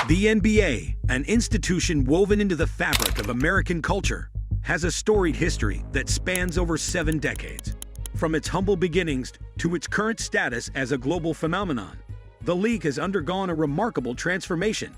The NBA, an institution woven into the fabric of American culture, has a storied history that spans over 7 decades. From its humble beginnings to its current status as a global phenomenon, the league has undergone a remarkable transformation,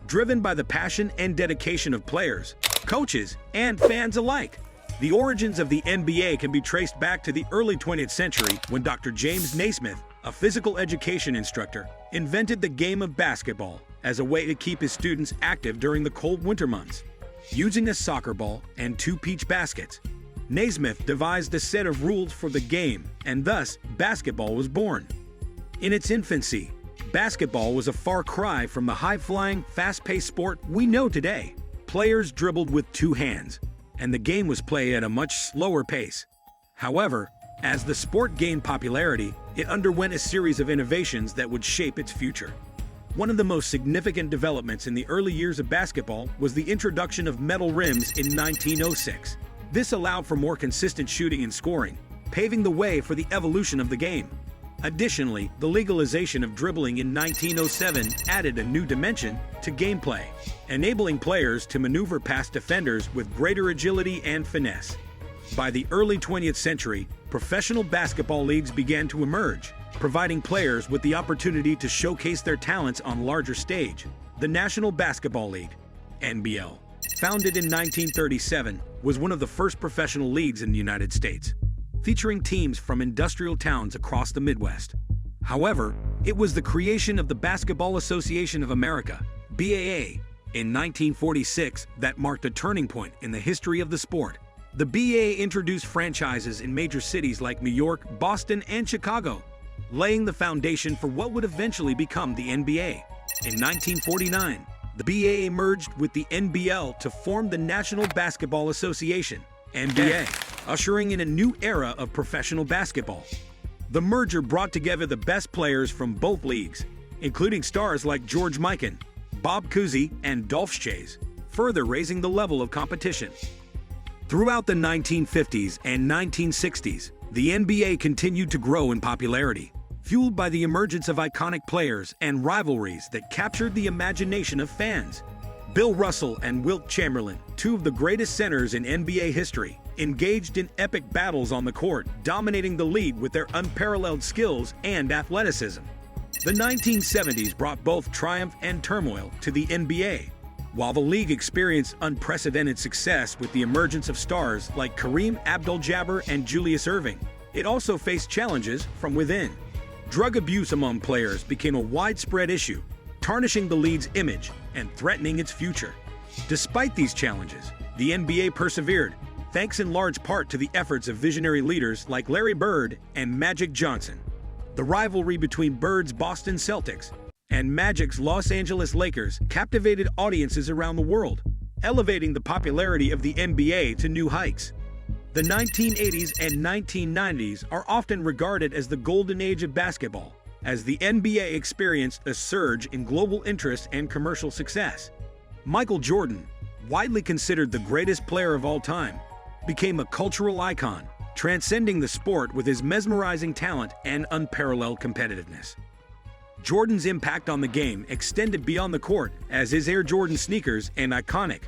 driven by the passion and dedication of players, coaches, and fans alike. The origins of the NBA can be traced back to the early 20th century when Dr. James Naismith, a physical education instructor, invented the game of basketball as a way to keep his students active during the cold winter months. Using a soccer ball and 2 peach baskets, Naismith devised a set of rules for the game, and thus basketball was born. In its infancy, basketball was a far cry from the high-flying, fast-paced sport we know today. Players dribbled with 2 hands, and the game was played at a much slower pace. However, as the sport gained popularity, it underwent a series of innovations that would shape its future. One of the most significant developments in the early years of basketball was the introduction of metal rims in 1906. This allowed for more consistent shooting and scoring, paving the way for the evolution of the game. Additionally, the legalization of dribbling in 1907 added a new dimension to gameplay, enabling players to maneuver past defenders with greater agility and finesse. By the early 20th century, professional basketball leagues began to emerge, providing players with the opportunity to showcase their talents on larger stage. The National Basketball League, NBL, founded in 1937, was one of the first professional leagues in the United States, featuring teams from industrial towns across the Midwest. However, it was the creation of the Basketball Association of America, BAA, in 1946 that marked a turning point in the history of the sport. The BAA introduced franchises in major cities like New York, Boston, and Chicago, laying the foundation for what would eventually become the NBA. In 1949, the BAA merged with the NBL to form the National Basketball Association, NBA, ushering in a new era of professional basketball. The merger brought together the best players from both leagues, including stars like George Mikan, Bob Cousy, and Dolph Schayes, further raising the level of competition. Throughout the 1950s and 1960s, the NBA continued to grow in popularity, fueled by the emergence of iconic players and rivalries that captured the imagination of fans. Bill Russell and Wilt Chamberlain, 2 of the greatest centers in NBA history, engaged in epic battles on the court, dominating the league with their unparalleled skills and athleticism. The 1970s brought both triumph and turmoil to the NBA. While the league experienced unprecedented success with the emergence of stars like Kareem Abdul-Jabbar and Julius Erving, it also faced challenges from within. Drug abuse among players became a widespread issue, tarnishing the league's image and threatening its future. Despite these challenges, the NBA persevered, thanks in large part to the efforts of visionary leaders like Larry Bird and Magic Johnson. The rivalry between Bird's Boston Celtics and Magic's Los Angeles Lakers captivated audiences around the world, elevating the popularity of the NBA to new heights. The 1980s and 1990s are often regarded as the golden age of basketball, as the NBA experienced a surge in global interest and commercial success. Michael Jordan, widely considered the greatest player of all time, became a cultural icon, transcending the sport with his mesmerizing talent and unparalleled competitiveness. Jordan's impact on the game extended beyond the court, as his Air Jordan sneakers and iconic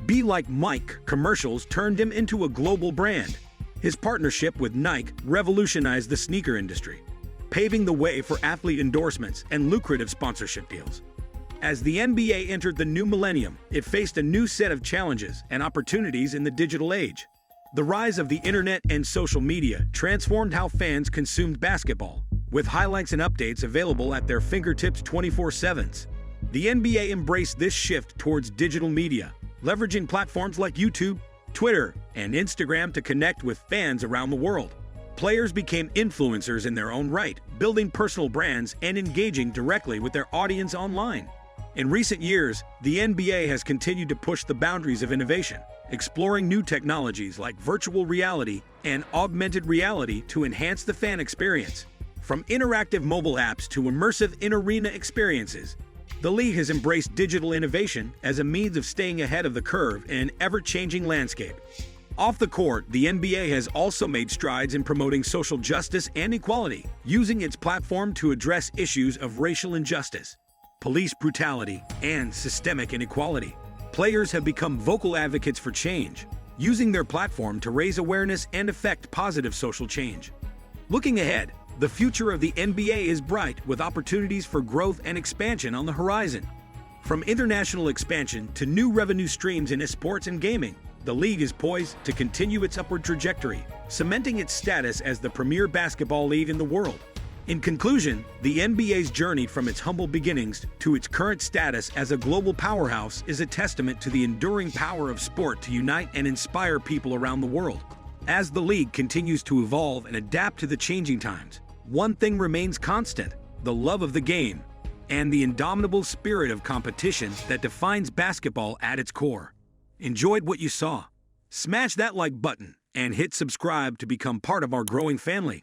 "Be Like Mike" commercials turned him into a global brand. His partnership with Nike revolutionized the sneaker industry, paving the way for athlete endorsements and lucrative sponsorship deals. As the NBA entered the new millennium, it faced a new set of challenges and opportunities in the digital age. The rise of the internet and social media transformed how fans consumed basketball, with highlights and updates available at their fingertips 24/7. The NBA embraced this shift towards digital media, leveraging platforms like YouTube, Twitter, and Instagram to connect with fans around the world. Players became influencers in their own right, building personal brands and engaging directly with their audience online. In recent years, the NBA has continued to push the boundaries of innovation, exploring new technologies like virtual reality and augmented reality to enhance the fan experience. From interactive mobile apps to immersive in-arena experiences, the league has embraced digital innovation as a means of staying ahead of the curve in an ever-changing landscape. Off the court, the NBA has also made strides in promoting social justice and equality, using its platform to address issues of racial injustice. police brutality, and systemic inequality. Players have become vocal advocates for change, using their platform to raise awareness and effect positive social change. Looking ahead, the future of the NBA is bright, with opportunities for growth and expansion on the horizon. From international expansion to new revenue streams in esports and gaming, the league is poised to continue its upward trajectory, cementing its status as the premier basketball league in the world. In conclusion, the NBA's journey from its humble beginnings to its current status as a global powerhouse is a testament to the enduring power of sport to unite and inspire people around the world. As the league continues to evolve and adapt to the changing times, one thing remains constant: the love of the game and the indomitable spirit of competition that defines basketball at its core. Enjoyed what you saw? Smash that like button and hit subscribe to become part of our growing family.